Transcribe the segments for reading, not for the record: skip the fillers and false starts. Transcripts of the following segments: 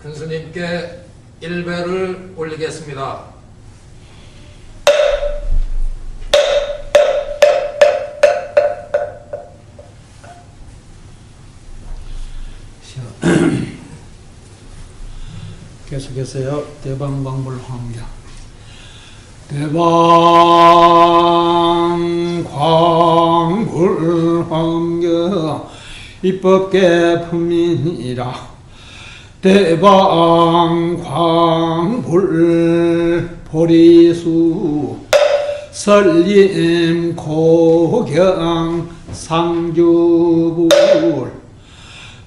큰 스님께 일배를 올리겠습니다. 계속해서요. 대방광불 황경. 대방광불 황경 입법계 품이니라. 대방광불 보리수 설림 고경 상주불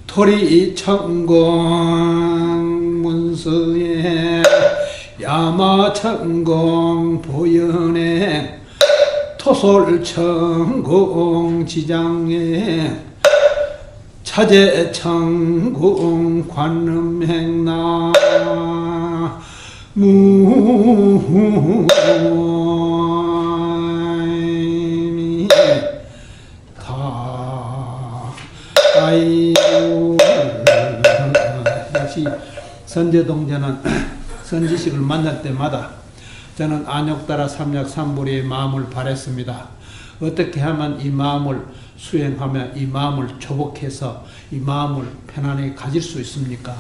토리천공 문서에 야마천공 보현에 토솔천공 지장에 차제천공 관음행나 무미 다아이고 역시 선제동자는 선지식을 만날 때마다 저는 안욕따라 삼약삼보리의 마음을 바랬습니다. 어떻게 하면 이 마음을 수행하며 이 마음을 조복해서 이 마음을 편안하게 가질 수 있습니까?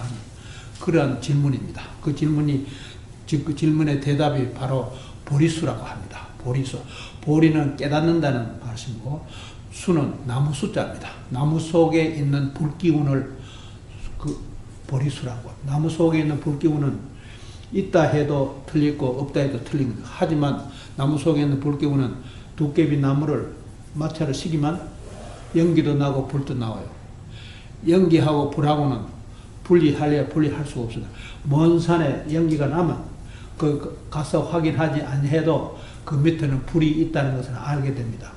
그런 질문입니다. 그 질문의 대답이 바로 보리수라고 합니다. 보리수. 보리는 깨닫는다는 말씀이고 수는 나무 숫자입니다. 나무 속에 있는 불기운을 보리수라고. 나무 속에 있는 불기운은 있다 해도 틀리고 없다 해도 틀린 거예요. 하지만 나무 속에 있는 불기운은 도깨비 나무를 마찰을 시키면 연기도 나고 불도 나와요. 연기하고 불하고는 분리할 수가 없습니다. 먼 산에 연기가 나면 가서 확인하지 않해도 그 밑에는 불이 있다는 것을 알게 됩니다.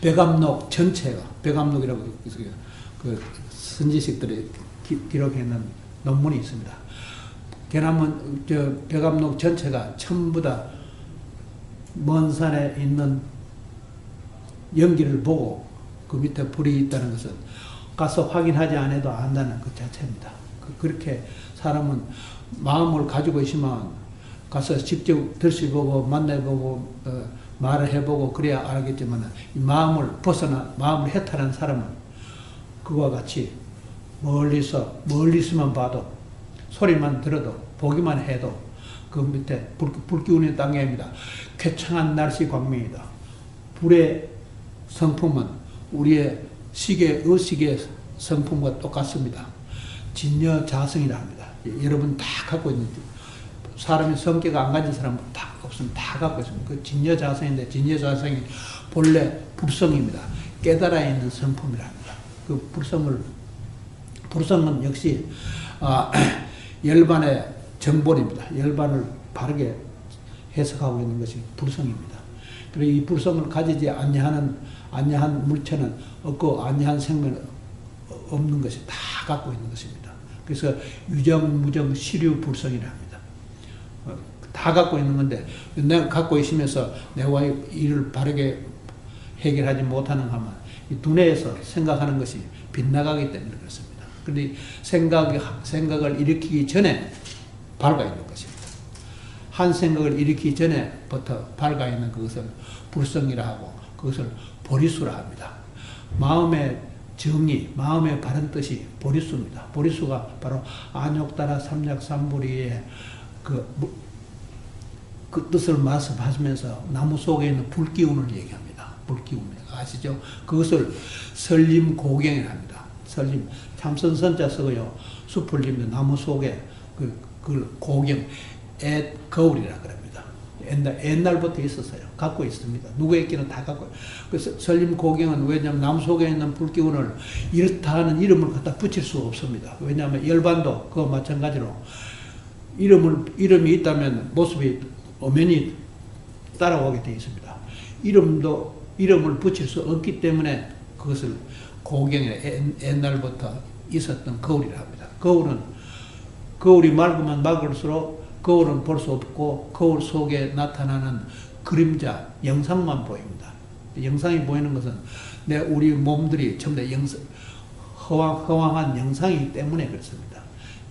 백암록 전체가 백암록이라고 그 선지식들이 기록해놓은 논문이 있습니다. 개남은 백암록 전체가 전부 다 먼 산에 있는 연기를 보고 그 밑에 불이 있다는 것은 가서 확인하지 않아도 안다는 것 자체입니다. 그렇게 사람은 마음을 가지고 있으면 가서 직접 들춰보고 만나보고 말을 해보고 그래야 알겠지만 이 마음을 마음을 해탈한 사람은 그와 같이 멀리서만 봐도 소리만 들어도 보기만 해도 그 밑에 불기운의 땅입니다. 쾌창한 날씨 광명이다. 불의 성품은 우리의 의식의 성품과 똑같습니다. 진여자성이라 합니다. 여러분 다 갖고 있는, 사람이 성격 안 가진 사람은 다 없으면 다 갖고 있습니다. 그 진여자성인데 진여자성이 본래 불성입니다. 깨달아 있는 성품이라 합니다. 그 불성은 역시 열반의 정본입니다. 열반을 바르게 해석하고 있는 것이 불성입니다. 그리고 이 불성을 가지지 아니한 물체는 없고 아니한 생명은 없는 것이 다 갖고 있는 것입니다. 그래서 유정, 무정, 시류, 불성이라 합니다. 다 갖고 있는 건데 내가 갖고 있으면서 내와의 일을 바르게 해결하지 못하는 하면 이 두뇌에서 생각하는 것이 빗나가기 때문에 그렇습니다. 그런데 생각을 일으키기 전에 밝아 있는 것입니다. 한 생각을 일으키기 전에부터 밝아 있는 그것을 불성이라 하고 그것을 보리수라 합니다. 마음의 정의, 마음의 바른 뜻이 보리수입니다. 보리수가 바로 안욕따라 삼약삼보리의 그 뜻을 말씀하시면서 나무 속에 있는 불기운을 얘기합니다. 불기운 아시죠? 그것을 설림고경이라 합니다. 설림, 참선선자 쓰고요. 숲을 입는 나무 속에 그걸 고경, 거울이라 그럽니다. 옛날부터 있었어요. 갖고 있습니다. 누구에게는 다 갖고. 그래서 설림고경은 왜냐하면 나무 속에 있는 불기운을 이렇다 하는 이름을 갖다 붙일 수가 없습니다. 왜냐하면 열반도 그와 마찬가지로 이름이 있다면 모습이 엄연히 따라오게 되어 있습니다. 이름을 붙일 수 없기 때문에 그것을 고경에 옛날부터 있었던 거울이라 합니다. 거울이 맑으면 맑을수록 거울은 볼 수 없고 거울 속에 나타나는 그림자, 영상만 보입니다. 영상이 보이는 것은 우리 몸들이 전부 다 허황한 영상이기 때문에 그렇습니다.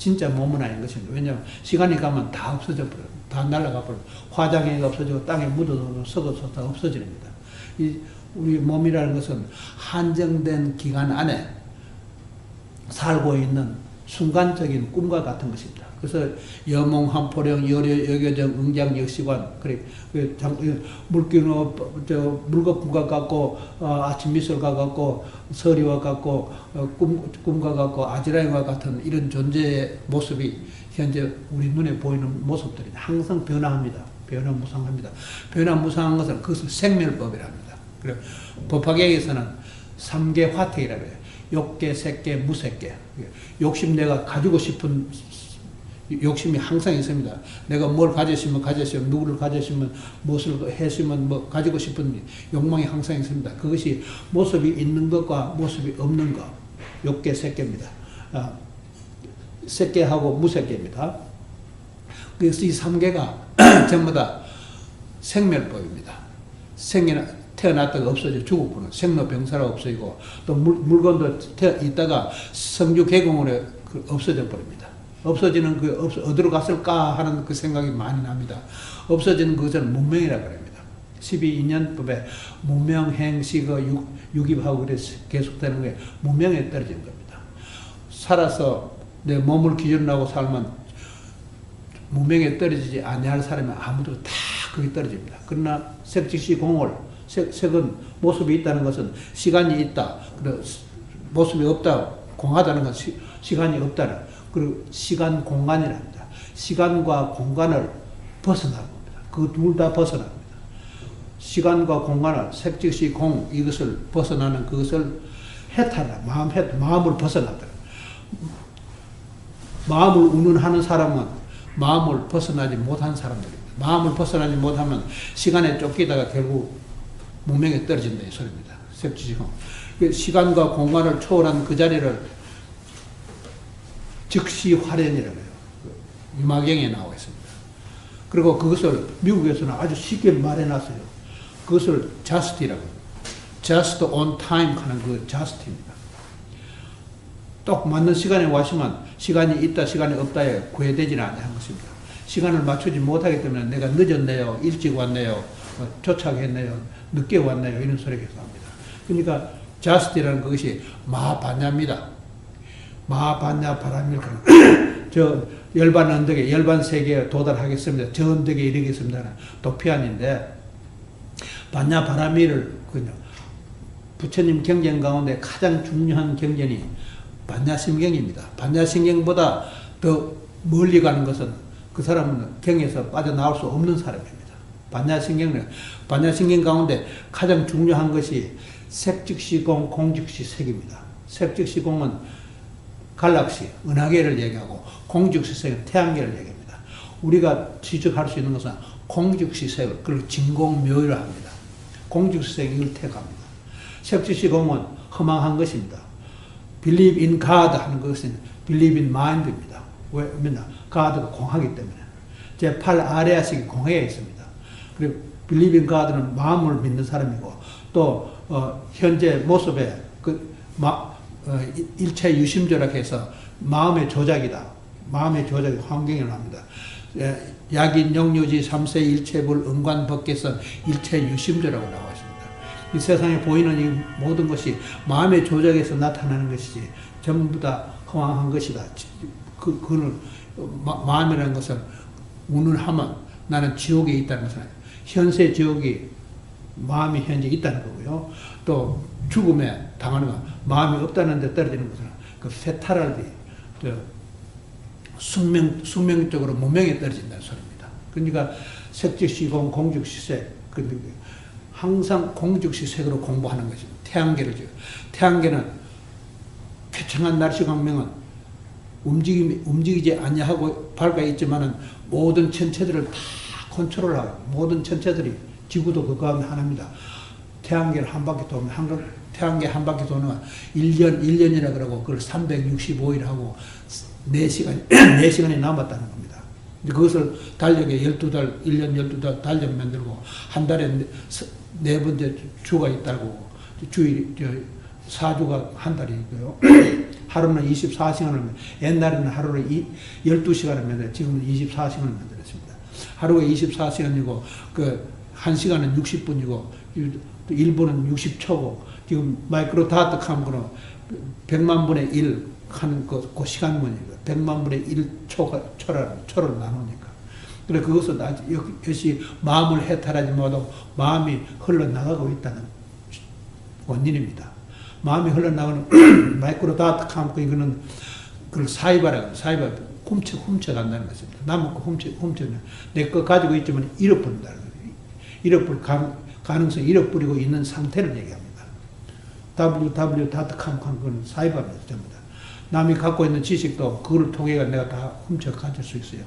진짜 몸은 아닌 것입니다. 왜냐하면 시간이 가면 다 없어져 버려요. 다 날아가 버려요. 화장해가 없어지고 땅에 묻어도 썩어서 다 없어집니다. 우리 몸이라는 것은 한정된 기간 안에 살고 있는 순간적인 꿈과 같은 것입니다. 그래서 여몽, 한포령, 여교정, 응장, 역시관, 물기는 물거품과 같고, 아침 미술과 같고, 서리와 같고, 꿈과 같고, 아지랑이와 같은 이런 존재의 모습이 현재 우리 눈에 보이는 모습들이 항상 변화합니다. 변화무쌍합니다. 변화무쌍한 것은 그것을 생멸법이라 합니다. 그래 법화계에서는 3계 화택이라고 해요. 욕계, 색계, 무색계. 욕심 내가 가지고 싶은 욕심이 항상 있습니다. 내가 뭘 가졌으면 누구를 가졌으면 무엇을 했으면 뭐 가지고 싶은 욕망이 항상 있습니다. 그것이 모습이 있는 것과 모습이 없는 것. 욕계, 색계입니다. 색계하고 무색계입니다. 그래서 이 3계가 전부 다 생멸법입니다. 태어났다가 없어져 죽었구나. 생로병사로 없어지고 또 물건도 있다가 성주 개공으로 없어져 버립니다. 없어지는 어디로 갔을까 하는 그 생각이 많이 납니다. 없어지는 그것은 문명이라고 합니다. 12인연법에 문명, 행시가 유깁하고 그래서 계속되는 게 문명에 떨어지는 겁니다. 살아서 내 몸을 기준으로 하고 살면 문명에 떨어지지 아니할 사람이 아무도 다 거기 떨어집니다. 그러나 색즉시 공을 색은 모습이 있다는 것은 시간이 있다. 모습이 없다. 공하다는 것은 시간이 없다는. 그리고 시간 공간이랍니다. 시간과 공간을 벗어나는 겁니다. 그 둘 다 벗어납니다. 시간과 공간을 색즉시 공 이것을 벗어나는 그것을 해탈하라. 마음을 벗어나더라. 마음을 운운하는 사람은 마음을 벗어나지 못한 사람들입니다. 마음을 벗어나지 못하면 시간에 쫓기다가 결국 문명에 떨어진다 이 소리입니다. 색지지공. 시간과 공간을 초월한 그 자리를 즉시화련이라고 해요. 유마경에 나와 있습니다. 그리고 그것을 미국에서는 아주 쉽게 말해놨어요. 그것을 just이라고 해요. just on time 하는 그 just입니다. 딱 맞는 시간에 왔으면 시간이 있다 시간이 없다에 구애되지는 않는 것입니다. 시간을 맞추지 못하기 때문에 내가 늦었네요, 일찍 왔네요, 도착했네요, 늦게 왔네요 이런 소리가 합니다. 그러니까 just이라는 그것이 마하반야입니다. 마하반야 바람일까. 저 열반 언덕에 열반 세계에 도달하겠습니다. 저 언덕에 이르겠습니다. 도피안인데 반야 바람일을 부처님 경전 가운데 가장 중요한 경전이 반야심경입니다. 반야심경보다 더 멀리 가는 것은 그 사람은 경에서 빠져나올 수 없는 사람입니다. 반야심경 가운데 가장 중요한 것이 색즉시공, 공즉시색입니다. 색즉시공은 갈락시, 은하계를 얘기하고 공즉시색은 태양계를 얘기합니다. 우리가 지적할 수 있는 것은 공즉시색을 그리고 진공묘의를 합니다. 공즉시색 이걸 택합니다. 색즉시공은 허망한 것입니다. Believe in God 하는 것은 Believe in Mind입니다. 왜냐하면 God가 공하기 때문에. 제8 아레아식이 공해에 있습니다. 그리고 Believe in God는 마음을 믿는 사람이고 또 현재 모습에 일체 유심조라고 해서 마음의 조작이다. 마음의 조작이 환경을 합니다. 약인 영유지 3세 일체불 응관법계선 일체 유심조라고 나와 있습니다. 이 세상에 보이는 이 모든 것이 마음의 조작에서 나타나는 것이지 전부 다 허망한 것이다. 그거는 마음이라는 것은 운운하면 나는 지옥에 있다는 것은 현세 지옥이 마음이 현재 있다는 거고요. 또 죽음에 당하는 것, 마음이 없다는 데 떨어지는 것은 그 페탈리티, 숙명적으로 무명에 떨어진다는 소리입니다. 그러니까 색즉시공, 공즉시색, 항상 공즉시색으로 공부하는 것입니다. 태양계는 쾌청한 날씨 광명은 움직이지 아니하고 밝아 있지만은 모든 천체들을 다 컨트롤하고 모든 천체들이 지구도 그 가운데 하나입니다. 태양계를 한 바퀴 도면 태양계 한 바퀴 도는 1년이라 그러고 그걸 365일 하고 4시간이 남았다는 겁니다. 그것을 달력에 12달, 1년 12달 달력 만들고 한 달에 네 번째 주가 있다고 주일 4주가 한 달이고요. 하루는 24시간을, 옛날에는 하루를 12시간을 만들어, 지금은 24시간을 만들었습니다. 하루가 24시간이고, 그, 1시간은 60분이고, 1분은 60초고, 지금 마이크로 다트 하면 그럼 100만 분의 1 하는 그 시간문이고, 100만 분의 1초를 나누니까. 그래, 그것은 역시 마음을 해탈하지 못하고 마음이 흘러나가고 있다는 원인입니다. 마음이 흘러나가는 마이크로 다트 하면 이거는 그걸 사이바라고, 사이바 훔쳐간다는 것입니다. 남은 거 훔쳐는 내 거 가지고 있지만 잃어버린다는 거예요. 잃어버릴 가능성, 잃어버리고 있는 상태를 얘기합니다. www.com 그건 사이바입니다. 전부 다. 남이 갖고 있는 지식도 그걸 통해 내가 다 훔쳐 가질 수 있어요.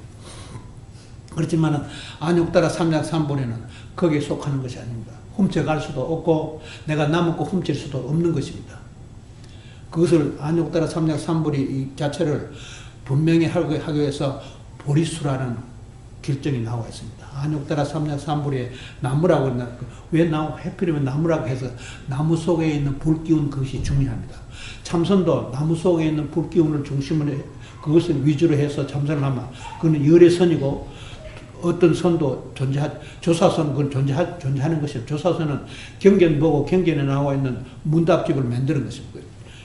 그렇지만 안욕따라 삼약삼본에는 거기에 속하는 것이 아닙니다. 훔쳐갈 수도 없고 내가 남은 거 훔칠 수도 없는 것입니다. 그것을 안욕따라 삼약삼본이 이 자체를 분명히 하기 위해서 보리수라는 결정이 나와 있습니다. 안욕따라 삼약삼본에 나무라고 했나, 왜 해필이면 나무라고 해서 나무 속에 있는 불기운 그것이 중요합니다. 참선도 나무 속에 있는 불기운을 중심으로 그것을 위주로 해서 참선을 하면 그건 열애선이고 어떤 선도 조사선 그건 존재하는 것이에요. 조사선은 경견 보고 경견에 나와 있는 문답집을 만드는 것입니다.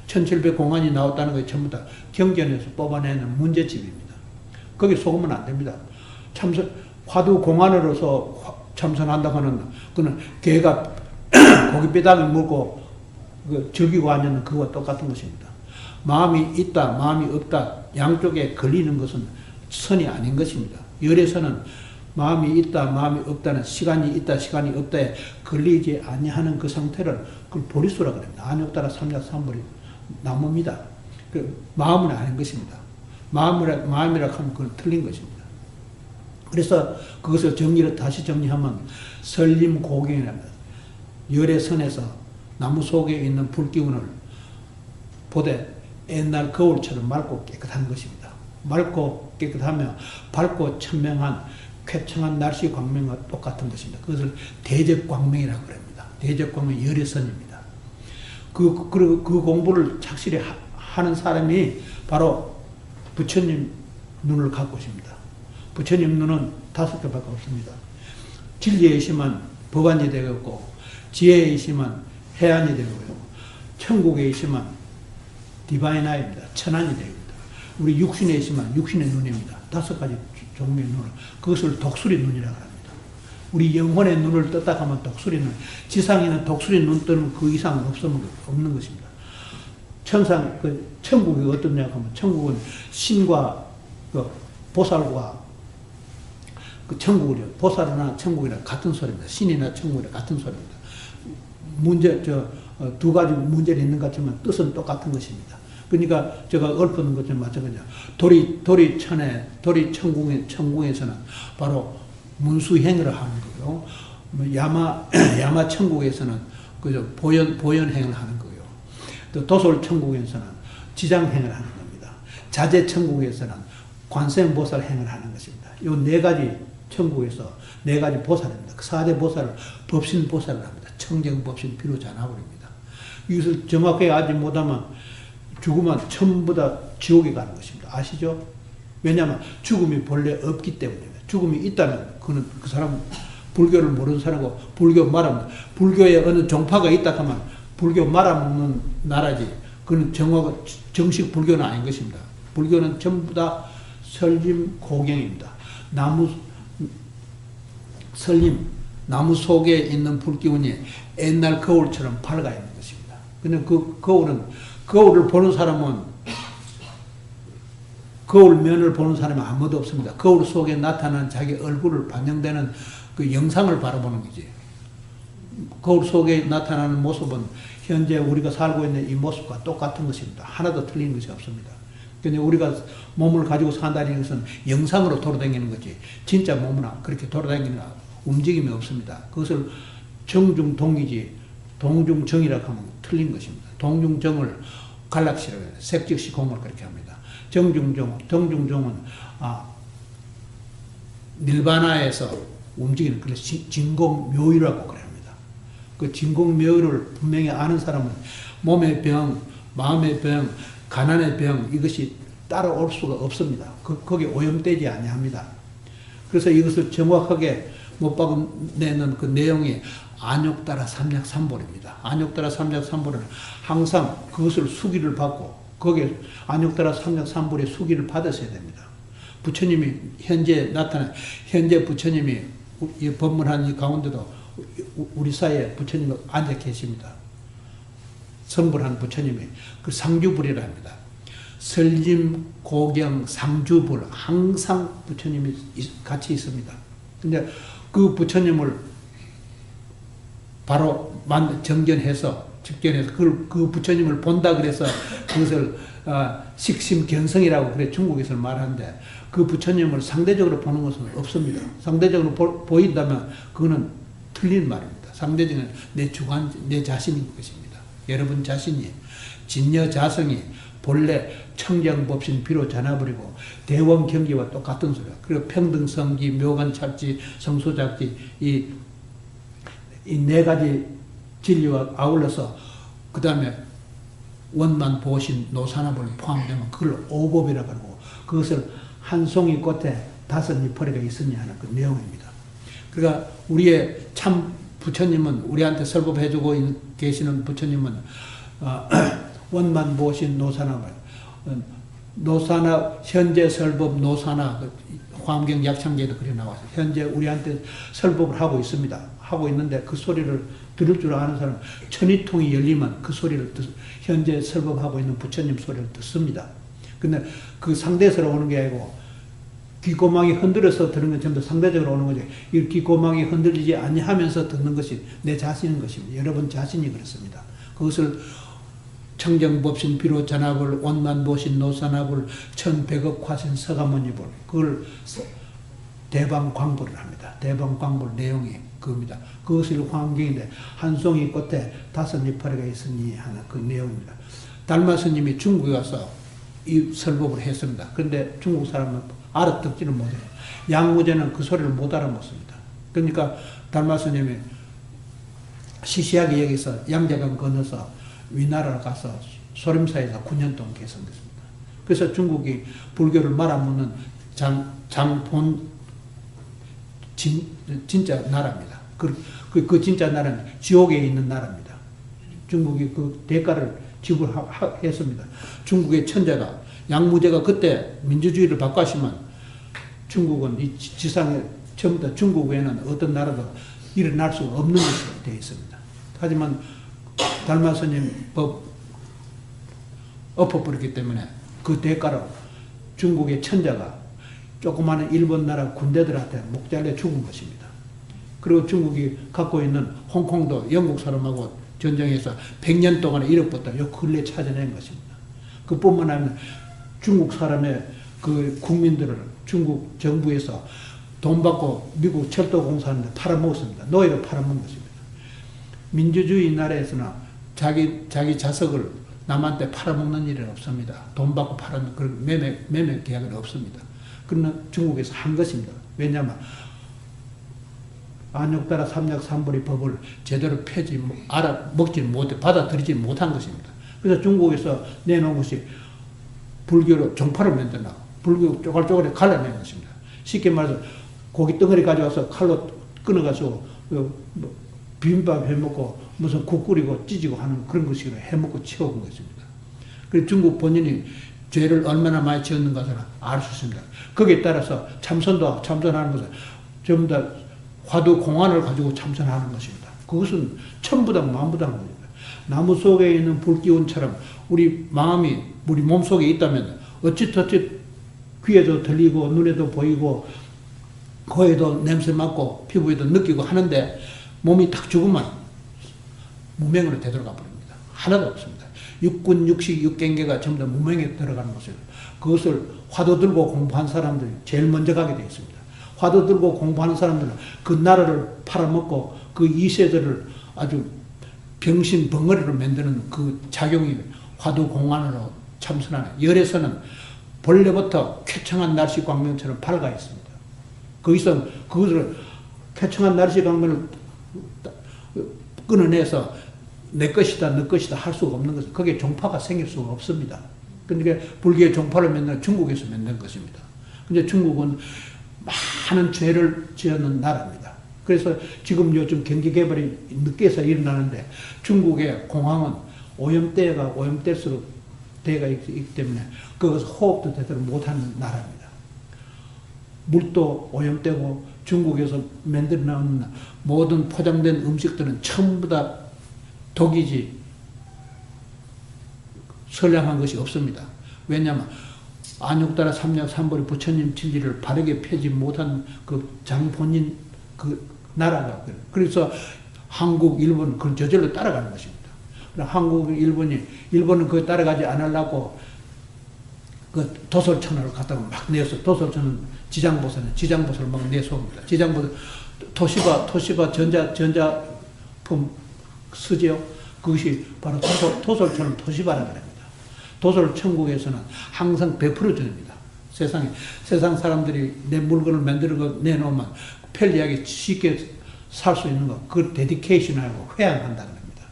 1700공안이 나왔다는 것이 전부 다 경견에서 뽑아내는 문제집입니다. 거기 속으면 안 됩니다. 화두 공안으로서 참선한다고 하는 그는 개가 고깃배닥을 물고 즐기고 앉는 그거와 똑같은 것입니다. 마음이 있다, 마음이 없다, 양쪽에 걸리는 것은 선이 아닌 것입니다. 열애선은 마음이 있다, 마음이 없다는 시간이 있다, 시간이 없다에 걸리지 아니하는 그 상태를 그걸 보리수라고 합니다. 안욕따라 삼약삼보리 나무입니다. 마음은 아닌 것입니다. 마음이라고 하면 그건 틀린 것입니다. 그래서 그것을 다시 정리하면 설림고경이랍니다. 열애선에서 나무 속에 있는 불기운을 보되 옛날 거울처럼 맑고 깨끗한 것입니다. 맑고 깨끗하며 밝고 천명한 쾌청한 날씨 광명과 똑같은 것입니다. 그것을 대적광명이라고 합니다. 대적광명 열애선입니다. 그 공부를 착실히 하는 사람이 바로 부처님 눈을 갖고 있습니다. 부처님 눈은 5개밖에 없습니다. 진리에 있으면 법안이 되겠고, 지혜에 있으면 해안이 되고요. 천국에 있으면 디바인 아이입니다. 천안이 됩니다. 우리 육신에 있으면 육신의 눈입니다. 5가지 종류의 눈을. 그것을 독수리 눈이라고 합니다. 우리 영혼의 눈을 떴다 하면 독수리 눈. 지상에는 독수리 눈 뜨는 그 이상은 없는 것입니다. 천국이 어떠냐 하면 천국은 신과 보살과 천국이요. 보살이나 천국이랑 같은 소리입니다. 신이나 천국이랑 같은 소리입니다. 두 가지 문제는 있는 것 같지만 뜻은 똑같은 것입니다. 그러니까 제가 읊는 것처럼 마찬가지야. 도리 천궁에서는 바로 문수행을 하는 거고요. 야마 천국에서는 그저 보현행을 하는 거고요. 또 도솔 천국에서는 지장행을 하는 겁니다. 자재 천국에서는 관세음보살행을 하는 것입니다. 이 4가지 천국에서 4가지 보살입니다. 그 4대 보살을 법신보살을 합니다. 청정법신 비로자나버립니다. 이것을 정확하게 알지 못하면 죽으면 전부 다 지옥에 가는 것입니다. 아시죠? 왜냐하면 죽음이 본래 없기 때문입니다. 죽음이 있다면 그 사람은 불교를 모르는 사람이고 불교 말하면 불교에 어느 종파가 있다 하면 불교 말아먹는 나라지 그는 정식 불교는 아닌 것입니다. 불교는 전부 다 설림고경입니다. 나무 속에 있는 불기운이 옛날 거울처럼 밝아 있는 것입니다. 근데 그 거울을 보는 사람은 거울면을 보는 사람이 아무도 없습니다. 거울 속에 나타난 자기 얼굴을 반영되는 그 영상을 바라보는 거지. 거울 속에 나타나는 모습은 현재 우리가 살고 있는 이 모습과 똑같은 것입니다. 하나도 틀린 것이 없습니다. 근데 우리가 몸을 가지고 산다는 것은 영상으로 돌아다니는 거지 진짜 몸은 그렇게 돌아다니는 움직임이 없습니다. 그것을 정중동이지 동중정이라고 하면 틀린 것입니다. 동중정을 갈락시라고 해요. 색즉시공을 그렇게 합니다. 동중정은 닐바나에서 움직이는 그래서 진공묘유라고 그래 합니다. 그 진공묘유를 분명히 아는 사람은 몸의 병, 마음의 병, 가난의 병 이것이 따라올 수가 없습니다. 거기에 오염되지 아니합니다. 그래서 이것을 정확하게 못 박아내는 그 내용이 안욕따라 삼약삼볼입니다. 안욕따라 삼약삼볼은 항상 그것을 수기를 받고 거기에 안욕따라 삼약삼볼의 수기를 받으셔야 됩니다. 부처님이 현재 부처님이 이 법문한 이 가운데도 우리 사이에 부처님이 앉아 계십니다. 선불한 부처님이 그 상주불이라 합니다. 설림, 고경, 상주불 항상 부처님이 같이 있습니다. 근데 그 부처님을 바로 정견해서 직견해서 그 부처님을 본다 그래서 그것을 식심견성이라고 그래 중국에서 말하는데 그 부처님을 상대적으로 보는 것은 없습니다. 상대적으로 보인다면 그거는 틀린 말입니다. 상대적으로 내 자신인 것입니다. 여러분 자신이 진여자성이 본래 청정법신 비로 전화버리고 대원경기와 똑같은 소리야. 그리고 평등성기, 묘관찰지, 성소작지 이 네 가지 진리와 아울러서 그 다음에 원만 보신 노산업을 포함되면 그걸 오법이라고 하고 그것을 한 송이 꽃에 5이파리가 있으니 하는 그 내용입니다. 그러니까 우리의 참 부처님은 우리한테 설법해주고 계시는 부처님은 원만 보신 노산업을 노산업 현재 설법 노산업 화엄경 약창계에도 그래 나와서 현재 우리한테 설법을 하고 있습니다. 하고 있는데 그 소리를 들을 줄 아는 사람 천이통이 열리면 그 소리를 현재 설법하고 있는 부처님 소리를 듣습니다. 근데 그 상대에서 오는 게 아니고 귀고망이 흔들어서 듣는 건 전부 상대적으로 오는 거죠. 이 귀고망이 흔들리지 아니하면서 듣는 것이 내 자신인 것입니다. 여러분 자신이 그렇습니다. 그것을 청정법신 비로 전합을 원만보신 노산합을 천백억 화신 서가모니불 그걸 대방광불을 합니다. 대방광불 내용이 그겁니다. 그것을 화엄경인데 한 송이 꽃에 5이파리가 있으니 하는 그 내용입니다. 달마 스님이 중국에 와서 이 설법을 했습니다. 그런데 중국 사람은 알아듣지는 못해요. 양무제는 그 소리를 못 알아먹습니다. 그러니까 달마 스님이 시시하게 여기서 양자강 건너서 위나라로 가서 소림사에서 9년 동안 계승됐습니다. 그래서 중국이 불교를 말아먹는 장본 진짜 나라입니다. 그 진짜 나라는 지옥에 있는 나라입니다. 중국이 그 대가를 지불했습니다. 중국의 천자가 양무제가 그때 민주주의를 바꾸시면 중국은 이 지상에 전부 다 중국 외에는 어떤 나라도 일어날 수 없는 것으로 되어 있습니다. 하지만 달마 스님 법 엎어버렸기 때문에 그 대가로 중국의 천자가 조그마한 일본 나라 군대들한테 목 잘려 죽은 것입니다. 그리고 중국이 갖고 있는 홍콩도 영국 사람하고 전쟁에서 100년 동안에 잃어버렸다. 요 근래 찾아낸 것입니다. 그뿐만 아니라 중국 사람의 그 국민들을 중국 정부에서 돈 받고 미국 철도공사하는데 팔아먹었습니다. 노예로 팔아먹은 것입니다. 민주주의 나라에서는 자기 자석을 남한테 팔아먹는 일은 없습니다. 돈 받고 팔아먹는 그런 매매 계약은 없습니다. 그러나 중국에서 한 것입니다. 왜냐하면 안욕따라 삼약삼불의 법을 제대로 먹지 못해 받아들이지 못한 것입니다. 그래서 중국에서 내놓은 것이 불교로 종파를 만들나 불교 쪼갈쪼갈에 갈라낸 것입니다. 쉽게 말해서 고기 덩어리 가져와서 칼로 끊어가지고 비빔밥 해먹고 무슨 국 끓이고 찌지고 하는 그런 것으로 해먹고 치워온 것입니다. 그래서 중국 본인이 죄를 얼마나 많이 지었는가를 알 수 있습니다. 거기에 따라서 참선하는 것은 전부 다 화두 공안을 가지고 참선하는 것입니다. 그것은 천부당 만부당입니다. 나무 속에 있는 불기운처럼 우리 마음이 우리 몸속에 있다면 어찌어찌 귀에도 들리고 눈에도 보이고 코에도 냄새 맡고 피부에도 느끼고 하는데 몸이 딱 죽으면 무명으로 되돌아가 버립니다. 하나도 없습니다. 육군, 육식, 육경계가 전부 다 무명에 들어가는 것을 그것을 화두 들고 공부한 사람들이 제일 먼저 가게 되어 있습니다. 화두 들고 공부하는 사람들은 그 나라를 팔아먹고 그 이세들을 아주 병신 벙어리로 만드는 그 작용이 화두 공안으로 참선하는 열에서는 본래부터 쾌청한 날씨 광명처럼 밝아 있습니다. 거기서 그것을 쾌청한 날씨 광명을 끊어내서 내 것이다, 너 것이다 할 수가 없는 것은 거기에 종파가 생길 수가 없습니다. 그러니까 불교의 종파를 만든 중국에서 만든 것입니다. 근데 중국은 많은 죄를 지었는 나라입니다. 그래서 지금 요즘 경제개발이 늦게서 일어나는데 중국의 공항은 오염될수록 대가 있기 때문에 그것을 호흡도 제대로 못하는 나라입니다. 물도 오염되고 중국에서 만들어 나오는 모든 포장된 음식들은 전부 다 독이지 선량한 것이 없습니다. 왜냐하면 안육따라 삼약 삼보리 부처님 진리를 바르게 펴지 못한 그 장본인 그 나라가 그래서 한국, 일본 그걸 저절로 따라가는 것입니다. 한국, 일본은 그거 따라가지 않으려고 그 도솔천을 갖다가 막 내서 도솔천은 지장보살을 막 내소입니다. 지장보살 토시바 전자품 쓰지요. 그것이 바로 도솔천을 토시바라고 합니다. 도솔 천국에서는 항상 베풀어 줍니다. 세상 사람들이 내 물건을 만들고 내놓으면 편리하게 쉽게 살 수 있는 거, 그걸 데디케이션하고 회양한다는 겁니다.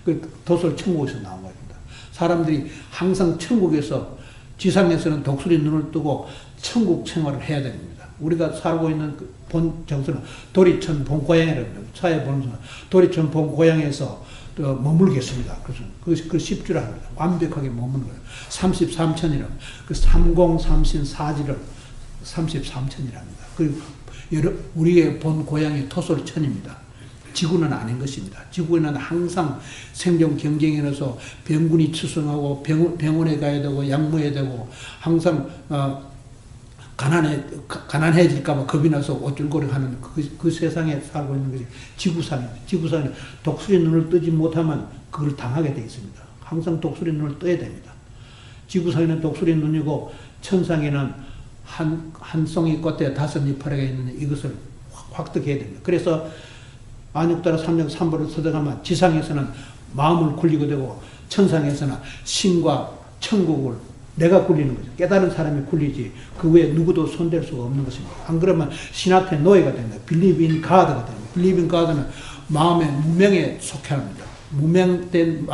그 도솔 천국에서 나온 겁니다. 사람들이 항상 천국에서, 지상에서는 독수리 눈을 뜨고 천국 생활을 해야 됩니다. 우리가 살고 있는 본 정서는 도리천 본고향이라고 합니다. 사회 본서는 도리천 본고향에서 머물겠습니다. 그래서 그 10주라 합니다. 완벽하게 머무는 거예요. 33천이라고. 그 3034지를 33천이랍니다. 우리의 본 고향이 토솔천입니다. 지구는 아닌 것입니다. 지구에는 항상 생존 경쟁이라서 병군이 추승하고 병원에 가야 되고 약모해야 되고 항상 가난해질까봐 겁이 나서 어쩔거리하는 그 세상에 살고 있는 것이 지구상입니다. 지구상에 독수리 눈을 뜨지 못하면 그걸 당하게 되어 있습니다. 항상 독수리 눈을 떠야 됩니다. 지구상에는 독수리 눈이고 천상에는 한 송이 꽃에 5 이파리가 있는데 이것을 확득해야 됩니다. 그래서 안육따라 삼약 삼보를 서덕하면 지상에서는 마음을 굴리게 되고 천상에서는 신과 천국을 내가 굴리는 거죠. 깨달은 사람이 굴리지 그 외에 누구도 손댈 수가 없는 것입니다. 안 그러면 신한테 노예가 됩니다. Believe in God가 됩니다. Believe in God는 마음의 무명에 속해 합니다. 무명된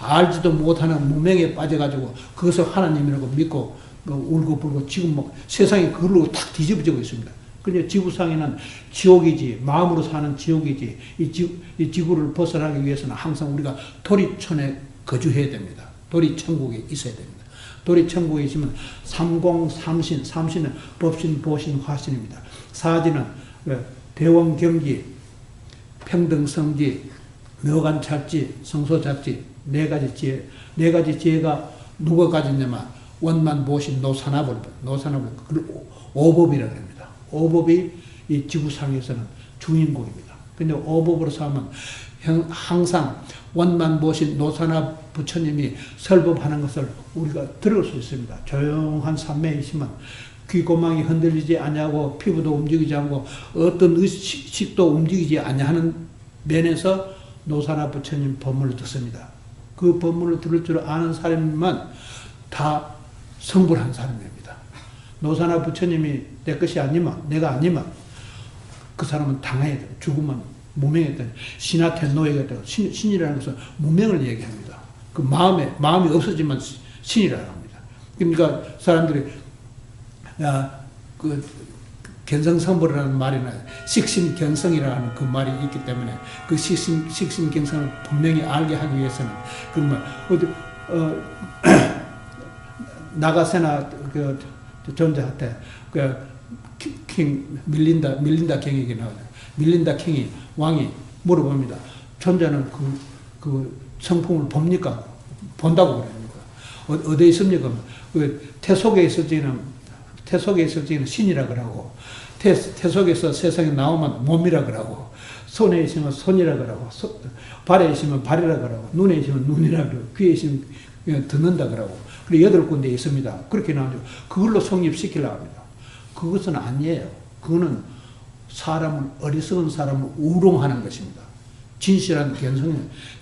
알지도 못하는 무명에 빠져가지고 그것을 하나님이라고 믿고 울고불고 지금 세상이 그걸로 탁 뒤집어지고 있습니다. 근데 지구상에는 지옥이지, 마음으로 사는 지옥이지, 이 지구를 벗어나기 위해서는 항상 우리가 도리천에 거주해야 됩니다. 도리천국에 있어야 됩니다. 도리천국에 있으면 삼공 삼신, 삼신은 법신, 보신, 화신입니다. 사지는 대원경지, 평등성지, 묘관찰지, 성소잡지, 4가지 지혜. 4가지 지혜가 누가 가졌냐면 원만, 보신, 노산화불, 그걸 오법이라고 합니다. 오법이 이 지구상에서는 주인공입니다. 근데 오법으로 살면 항상 원만, 보신, 노산화 부처님이 설법하는 것을 우리가 들을 수 있습니다. 조용한 산매에 있으면 귀고망이 흔들리지 않냐고 피부도 움직이지 않고 어떤 의식도 움직이지 않냐는 면에서 노산화 부처님 법문을 듣습니다. 그 법문을 들을 줄 아는 사람만 다 성불한 사람입니다. 노산화 부처님이 내 것이 아니면, 내가 아니면 그 사람은 당해야 돼요. 죽으면 무명이 돼요. 신한테 노예가 되고 신이라는 것은 무명을 얘기합니다. 그 마음이 없어지면 신이라고 합니다. 그러니까 사람들이 그 견성성불이라는 말이나 식심경성이라는 그 말이 있기 때문에 그 식심경성을 분명히 알게 하기 위해서는 그러면 나가세나 그 존재한테 밀린다 킹에게 나오죠. 밀린다 킹이 왕이 물어봅니다. 존재는 그 성품을 봅니까? 본다고 그럽니까? 어디에 있습니까? 그 태속에 있을지는 신이라 그러고 태속에서 세상에 나오면 몸이라 그러고 손에 있으면 손이라 그러고 발에 있으면 발이라 그러고 눈에 있으면 눈이라 그러고 귀에 있으면 듣는다 그러고 그리고 8군데 있습니다. 그렇게 나오죠. 그걸로 성립시키려고 합니다. 그것은 아니에요. 그거는 어리석은 사람을 우롱하는 것입니다. 진실한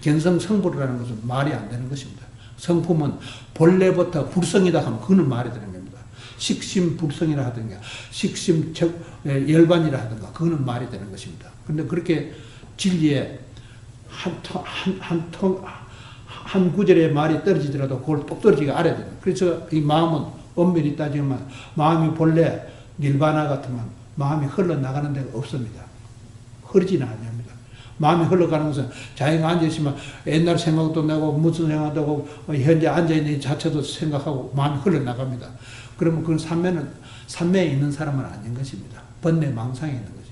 견성성불이라는 것은 말이 안 되는 것입니다. 성품은 본래부터 불성이다 하면 그거는 말이 되는 겁니다. 식심불성이라 하든가 열반이라 하든가 그거는 말이 되는 한 구절의 말이 떨어지더라도 그걸 똑 떨어지게 알아야 돼요. 그래서 이 마음은 엄밀히 따지면 마음이 본래 닐바나 같으면 마음이 흘러나가는 데가 없습니다. 흐르지는 않습니다. 마음이 흘러가는 것은 자기가 앉아있으면 옛날 생각도 나고 무슨 생각도 하고 현재 앉아있는 자체도 생각하고 마음이 흘러나갑니다. 그러면 그건 삼매에 있는 사람은 아닌 것입니다. 번뇌망상에 있는 거죠.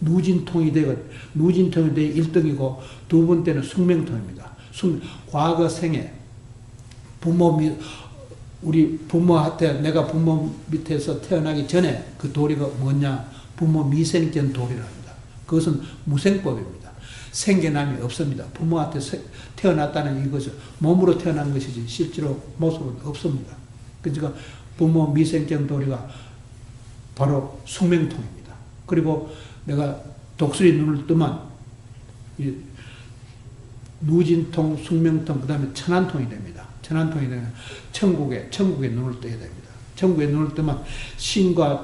누진통이 되고 1등이고 두 번째는 숙명통입니다. 과거 생에 우리 부모한테 내가 부모 밑에서 태어나기 전에 그 도리가 뭐냐? 부모 미생견 도리랍니다. 그것은 무생법입니다. 생겨남이 없습니다. 부모한테 태어났다는 이것은 몸으로 태어난 것이지 실제로 모습은 없습니다. 그러니까 부모 미생견 도리가 바로 숙명통입니다. 그리고 내가 독수리 눈을 뜨면 누진통, 숙명통, 그 다음에 천안통이 됩니다. 천안통이 되면 천국의 눈을 떠야 됩니다. 천국의 눈을 뜨면 신과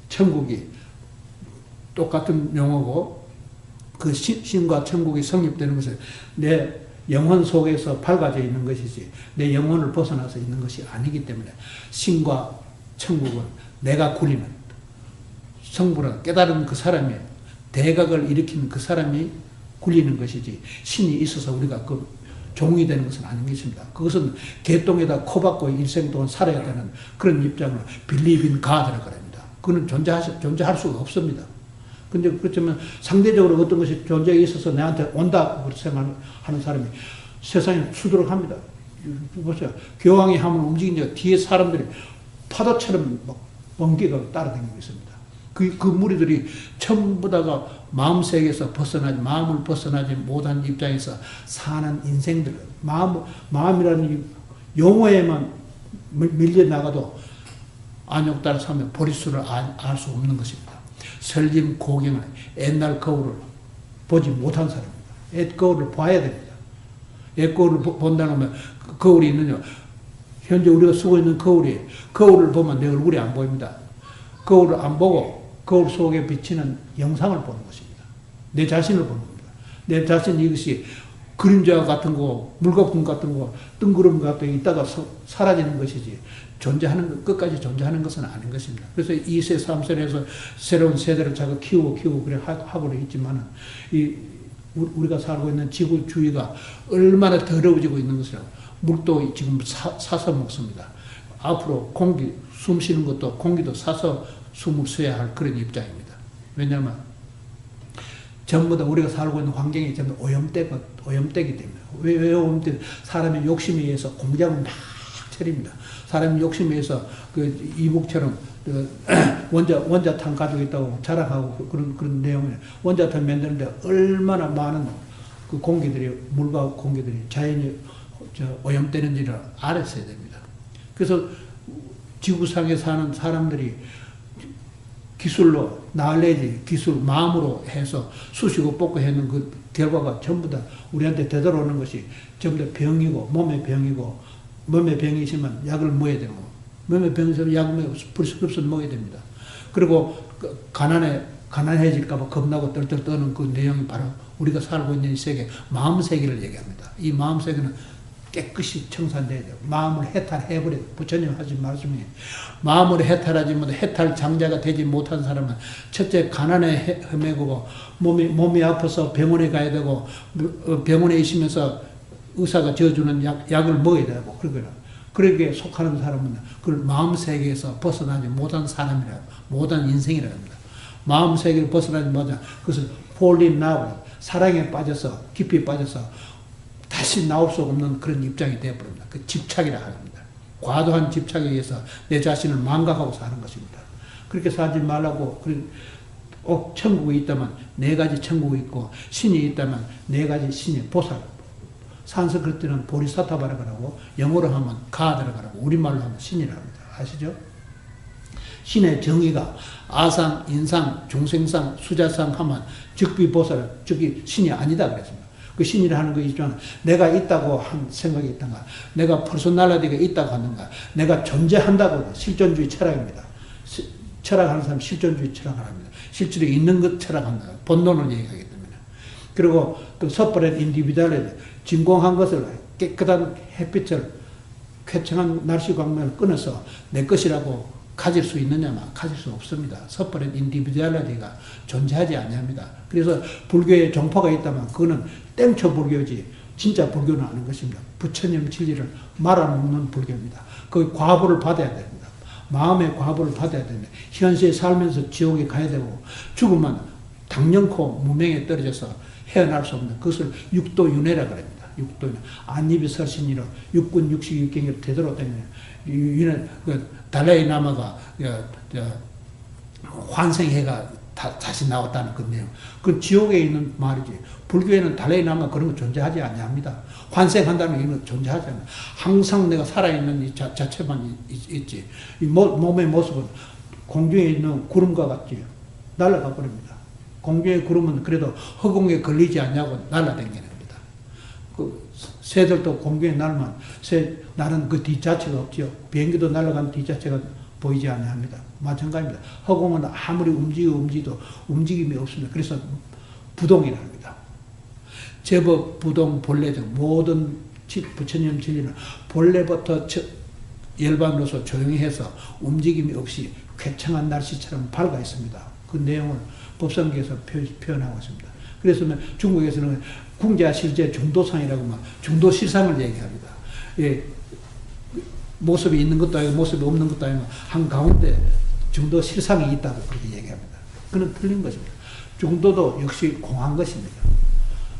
천국이 똑같은 용어고 그 신과 천국이 성립되는 것은 내 영혼 속에서 밝아져 있는 것이지 내 영혼을 벗어나서 있는 것이 아니기 때문에 신과 천국은 내가 굴리는 성불한 깨달은 그 사람이 대각을 일으키는 그 사람이 굴리는 것이지 신이 있어서 우리가 그 종이 되는 것은 아닌 것입니다. 그것은 개똥에다 코박고 일생 동안 살아야 되는 그런 입장으로 believe in God라고 합니다. 그는 존재할 수가 없습니다. 근데 그렇지만 상대적으로 어떤 것이 존재에 있어서 내한테 온다고 생각하는 사람이 세상에 수두룩 합니다. 보세요. 교황이 하면 움직이니까 뒤에 사람들이 파도처럼 막 번개가 따라다니고 있습니다. 그 무리들이 전부 다가 마음세계에서 마음을 벗어나지 못한 입장에서 사는 인생들, 마음이라는 용어에만 밀려나가도 안욕 따라 사면 보리수를 알 수 없는 것입니다. 설림 고경은 옛날 거울을 보지 못한 사람입니다. 옛 거울을 봐야 됩니다. 옛 거울을 본다면 거울이 있느냐? 현재 우리가 쓰고 있는 거울을 보면 내 얼굴이 안 보입니다. 거울을 안 보고 거울 속에 비치는 영상을 보는 것입니다. 내 자신을 보는 겁니다. 내 자신 이것이 그림자 같은 거, 물거품 같은 거, 뜬구름 같은 거 있다가 사라지는 것이지 끝까지 존재하는 것은 아닌 것입니다. 그래서 2세, 3세에서 새로운 세대를 자꾸 키우고 그래 하고 있지만은 우리가 살고 있는 지구 주위가 얼마나 더러워지고 있는 것이라고. 물도 지금 사서 먹습니다. 앞으로 숨 쉬는 것도 공기도 사서 숨을 쉬어야 할 그런 입장입니다. 왜냐하면 전부 다 우리가 살고 있는 환경이 전부 오염되기 때문에. 왜 오염되기? 사람의 욕심에 의해서 공장을 막 차립니다. 사람의 욕심에 의해서 그 이북처럼 원자탄 가지고 있다고 자랑하고 그런 내용이에요. 원자탄 만드는데 얼마나 많은 그 물과 공기들이 자연이 오염되는지를 알았어야 됩니다. 그래서 지구상에 사는 사람들이 기술로, 기술, 마음으로 해서 쑤시고 뽑고 하는 그 결과가 전부 다 우리한테 되돌아오는 것이 전부 다 병이고, 몸의 병이 있으면 약을 먹어야 되고, 몸의 병이 있으면 약을 먹어야 불스럽선 먹어야 됩니다. 그리고 가난해질까봐 겁나고 떨떨 떠는 그 내용이 바로 우리가 살고 있는 이 세계, 마음 세계를 얘기합니다. 이 마음 세계는 깨끗이 청산돼야 돼요. 마음을 해탈해버려야 돼요. 부처님 하신 말씀이 마음을 해탈하지 못해 해탈 장자가 되지 못한 사람은 첫째 가난에 헤매고 몸이 아파서 병원에 가야 되고 병원에 있으면서 의사가 지어주는 약을 먹어야 되고 그렇게 속하는 사람은 그걸 마음 세계에서 벗어나지 못한 사람이라 못한 인생이라 합니다. 마음 세계를 벗어나지 못한 그것을 fall in love 사랑에 빠져서 깊이 빠져서 다시 나올 수 없는 그런 입장이 되어버립니다. 그 집착이라 합니다. 과도한 집착에 의해서 내 자신을 망각하고 사는 것입니다. 그렇게 살지 말라고, 꼭 천국이 있다면 네 가지 천국이 있고, 신이 있다면 네 가지 신이 보살. 산스크리트는 보리사타바라고 하고, 영어로 하면 가드라고 하고, 우리말로 하면 신이라고 합니다. 아시죠? 신의 정의가 아상, 인상, 중생상, 수자상 하면 즉비보살, 즉이 신이 아니다 그랬습니다. 그 신이라는 거 있지만 내가 있다고 한 생각이 있던가 내가 퍼스널리티가 있다고 하는가 내가 존재한다고 실존주의 철학입니다. 철학하는 사람은 실존주의 철학을 합니다. 실제로 있는 것 철학한다. 본론을 얘기하기 때문에. 그리고 또 separate individuality 진공한 것을 깨끗한 햇빛을 쾌청한 날씨 광명을 끊어서 내 것이라고 가질 수 있느냐면 가질 수 없습니다. 섣버린 인디비듀얼리티가 존재하지 아니합니다. 그래서 불교에 종파가 있다면 그거는 땡초 불교지 진짜 불교는 아닌 것입니다. 부처님 진리를 말아먹는 불교입니다. 그 과보를 받아야 됩니다. 마음의 과보를 받아야 됩니다. 현세에 살면서 지옥에 가야 되고 죽으면 당연코 무명에 떨어져서 헤어날 수 없는 그것을 육도윤회라 그럽니다. 육도윤회. 안입이 설신이로 육군 육식 육경으로 되도록다니는 이는 그 달라이라마가 환생해가 다시 나왔다는 그 내용. 그건 지옥에 있는 말이지. 불교에는 달라이라마 그런 거 존재하지 아니합니다. 환생한다는 이런 거 존재하지 않아. 항상 내가 살아있는 이 자체만 있지. 이 몸의 모습은 공중에 있는 구름과 같지. 날아가 버립니다. 공중의 구름은 그래도 허공에 걸리지 않냐고 날아다니는 겁니다. 그 새들도 공중에 날면 새 나는 그 뒷자체가 없죠. 비행기도 날아간 뒷자체가 보이지 않습니다. 마찬가지입니다. 허공은 아무리 움직여도 움직임이 없습니다. 그래서 부동이라 합니다. 제법, 부동, 본래 등 모든 부처님 진리는 본래부터 열반으로서 조용히 해서 움직임이 없이 쾌청한 날씨처럼 밝아 있습니다. 그 내용을 법성계에서 표현하고 있습니다. 그래서 중국에서는 궁자실제 중도상이라고 막 중도실상을 얘기합니다. 예, 모습이 있는 것도 아니고 모습이 없는 것도 아니고 한가운데 중도실상이 있다고 그렇게 얘기합니다. 그건 틀린 것입니다. 중도도 역시 공한 것입니다.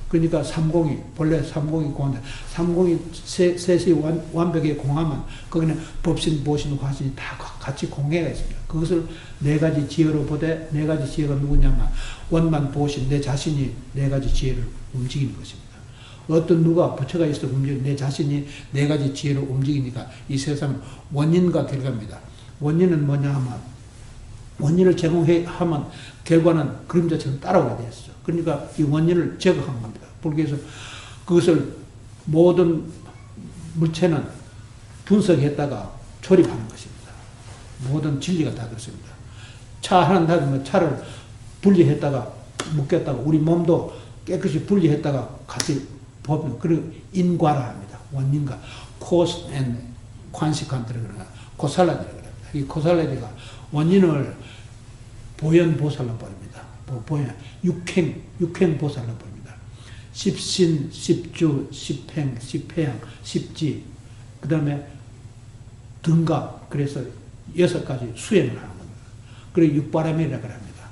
그러니까 삼공이 본래 삼공이 공한데 삼공이 셋이 완벽하게 공하면 거기는 법신, 보신, 화신이 다 같이 공해가 있습니다. 그것을 네 가지 지혜로 보되 네 가지 지혜가 누구냐면 원만, 보신, 내 자신이 네 가지 지혜를 움직이는 것입니다. 어떤 누가 부처가 있어 움직이는 내 자신이 네 가지 지혜로 움직이니까 이 세상은 원인과 결과입니다. 원인은 뭐냐 하면 원인을 제공하면 결과는 그림자처럼 따라오게 되었죠. 그러니까 이 원인을 제거한 겁니다. 불교에서 그것을 모든 물체는 분석했다가 조립하는 것입니다. 모든 진리가 다 그렇습니다. 차 하나 닫으면 차를 분리했다가 묶였다가 우리 몸도 깨끗이 분리했다가 같이 보면 그리고 인과라 합니다. 원인과 cause and consequence를 그러나 고살라디라 그럽니다. 이 고살라디가 원인을 보현보살로 버립니다. 보현 육행보살로 버립니다. 십신, 십주, 십행, 십회양, 십지, 그 다음에 등각, 그래서 6가지 수행을 하는 겁니다. 그리고 육바람이라고 합니다.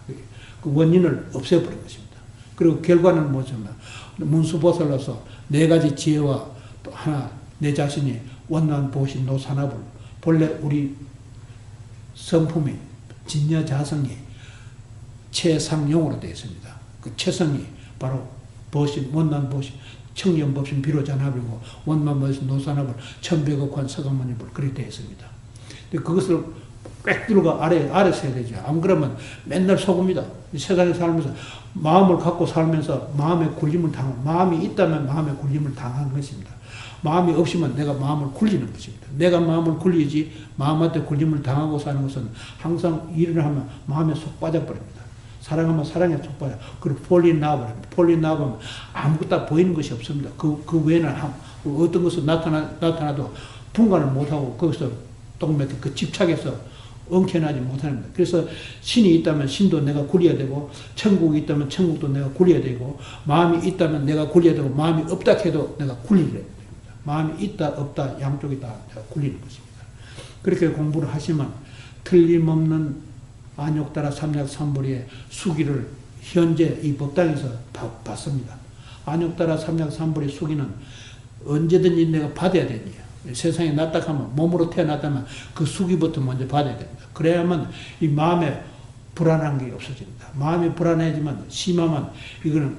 그 원인을 없애버린 것입니다. 그리고 결과는 뭐냐면 문수보살로서 4가지 지혜와 또 하나 내 자신이 원난, 보신, 노산화불 본래 우리 성품이 진여자성이 최상용으로 되어 있습니다. 그 최성이 바로 보신, 원난, 보신, 청렴법신, 비로잔합이고 원만, 보신, 노산합을 천백억환, 서강만일불 그렇게 되어 있습니다. 근데 그것을 꽉 들고 아래서 해야 되죠. 안 그러면 맨날 속습니다. 세상에 살면서 마음을 갖고 살면서 마음의 굴림을 마음이 있다면 마음의 굴림을 당하는 것입니다. 마음이 없으면 내가 마음을 굴리는 것입니다. 내가 마음을 굴리지 마음한테 굴림을 당하고 사는 것은 항상 일을 하면 마음에 속 빠져버립니다. 사랑하면 사랑에 속 빠져. 그리고 폴린 나와버립니다. 폴린 나와보면 아무것도 보이는 것이 없습니다. 그 외에는 어떤 것은 나타나도 분간을 못하고 거기서 똥맥에 그 집착해서 엉켜나지 못합니다. 그래서 신이 있다면 신도 내가 굴려야 되고 천국이 있다면 천국도 내가 굴려야 되고 마음이 있다면 내가 굴려야 되고 마음이 없다 해도 내가 굴려야 됩니다. 마음이 있다 없다 양쪽이 다 굴리는 것입니다. 그렇게 공부를 하시면 틀림없는 안욕따라 삼약삼불이의 수기를 현재 이 법당에서 받습니다. 안욕따라 삼약삼불의 수기는 언제든지 내가 받아야 됩니다. 세상에 났다 하면 몸으로 태어났다면 그 수기부터 먼저 받아야 됩니다. 그래야만 이 마음에 불안한 게 없어집니다. 마음이 불안해지면 심하면 이거는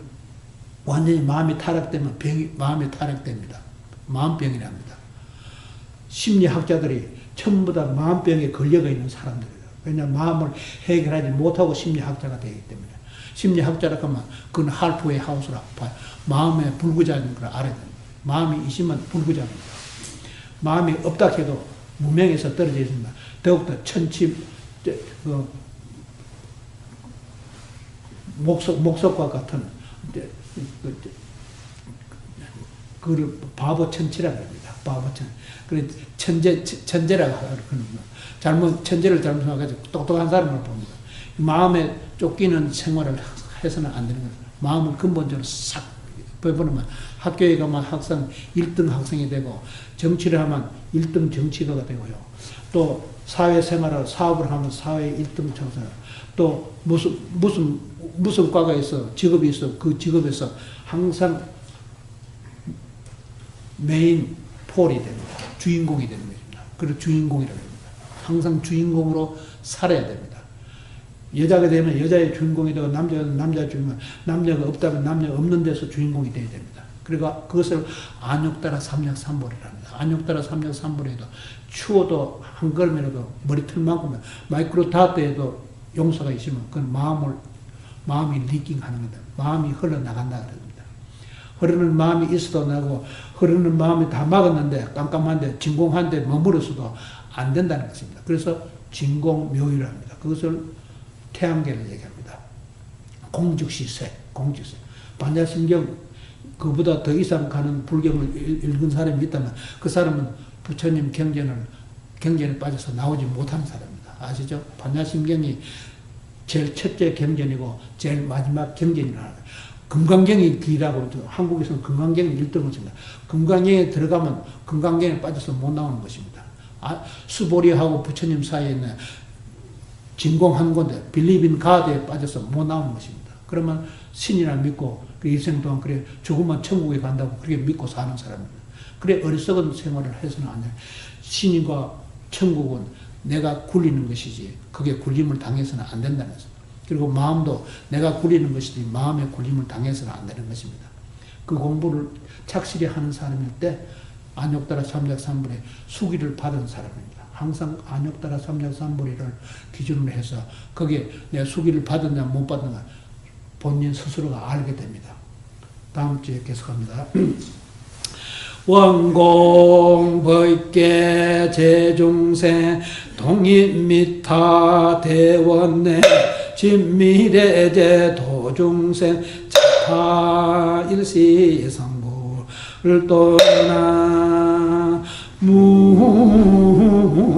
완전히 마음이 타락되면 마음이 타락됩니다. 마음병이랍니다. 심리학자들이 전부 다 마음병에 걸려가 있는 사람들이에요. 왜냐하면 마음을 해결하지 못하고 심리학자가 되기 때문에. 심리학자라고 하면 그건 할프웨이 하우스라고 봐요. 마음에 불구자인 걸 알아야 됩니다. 마음이 있으면 불구자입니다. 마음이 없다 해도 무명에서 떨어져 있습니다. 더욱더 천치, 목석과 같은 그걸 바보천치라고 합니다. 바보천. 그래 천재라고 하는 거. 천재를 잘못 생각해서 똑똑한 사람을 봅니다. 마음에 쫓기는 생활을 해서는 안 되는 거예요. 마음을 근본적으로 싹 빼버리면 학교에 가면 학생 1등 학생이 되고 정치를 하면 1등 정치가가 되고요. 또 사회생활을 사업을 하면 사회 1등 정상. 또 무슨 과가 있어 직업이 있어 그 직업에서 항상 메인 폴이 됩니다. 주인공이 되는 것입니다. 그리고 주인공이라고 합니다. 항상 주인공으로 살아야 됩니다. 여자가 되면 여자의 주인공이 되고 남자는 남자 주인공, 남자가 없다면 남자가 없는 데서 주인공이 되어야 됩니다. 그러니까 그것을 안욕따라 삼략삼벌이라 합니다. 안욕따라 삼략삼벌에도 추워도 한 걸음이라도 머리털만큼 마이크로 다트에도 용서가 있으면 그건 마음이 리킹하는 겁니다. 마음이 흘러나간다 그럽니다. 흐르는 마음이 있어도 나고 흐르는 마음이 다 막았는데 깜깜한데 진공한데 머물러서도 안 된다는 것입니다. 그래서 진공묘유를 합니다. 그것을 태양계를 얘기합니다. 공즉시세, 공즉시. 반야심경 그보다 더 이상 가는 불경을 읽은 사람이 있다면 그 사람은 부처님 경전에 빠져서 나오지 못하는 사람입니다. 아시죠? 반야심경이 제일 첫째 경전이고 제일 마지막 경전이라 금강경이 길라고 한국에서는 금강경이 1등을 칩니다. 금강경에 들어가면 금강경에 빠져서 못 나오는 것입니다. 수보리하고 부처님 사이에 있는 진공한 건데 believe in God에 빠져서 못 나오는 것입니다. 그러면 신이나 믿고 그 일생 동안 그래 죽으면 천국에 간다고 그렇게 믿고 사는 사람입니다. 그래 어리석은 생활을 해서는 안 돼요. 신과 천국은 내가 굴리는 것이지 그게 굴림을 당해서는 안 된다는 것입니다. 그리고 마음도 내가 굴리는 것이지 마음의 굴림을 당해서는 안 되는 것입니다. 그 공부를 착실히 하는 사람일 때 안욕따라 삼략삼벌의 수기를 받은 사람입니다. 항상 안욕따라 삼략삼벌이를 기준으로 해서 거기에 내가 수기를 받았냐 못 받았냐 본인 스스로가 알게 됩니다. 다음 주에 계속합니다. 원공 법계 제중생 동인미타 대원내 진미래제 도중생 차타 일시성불을 떠나 무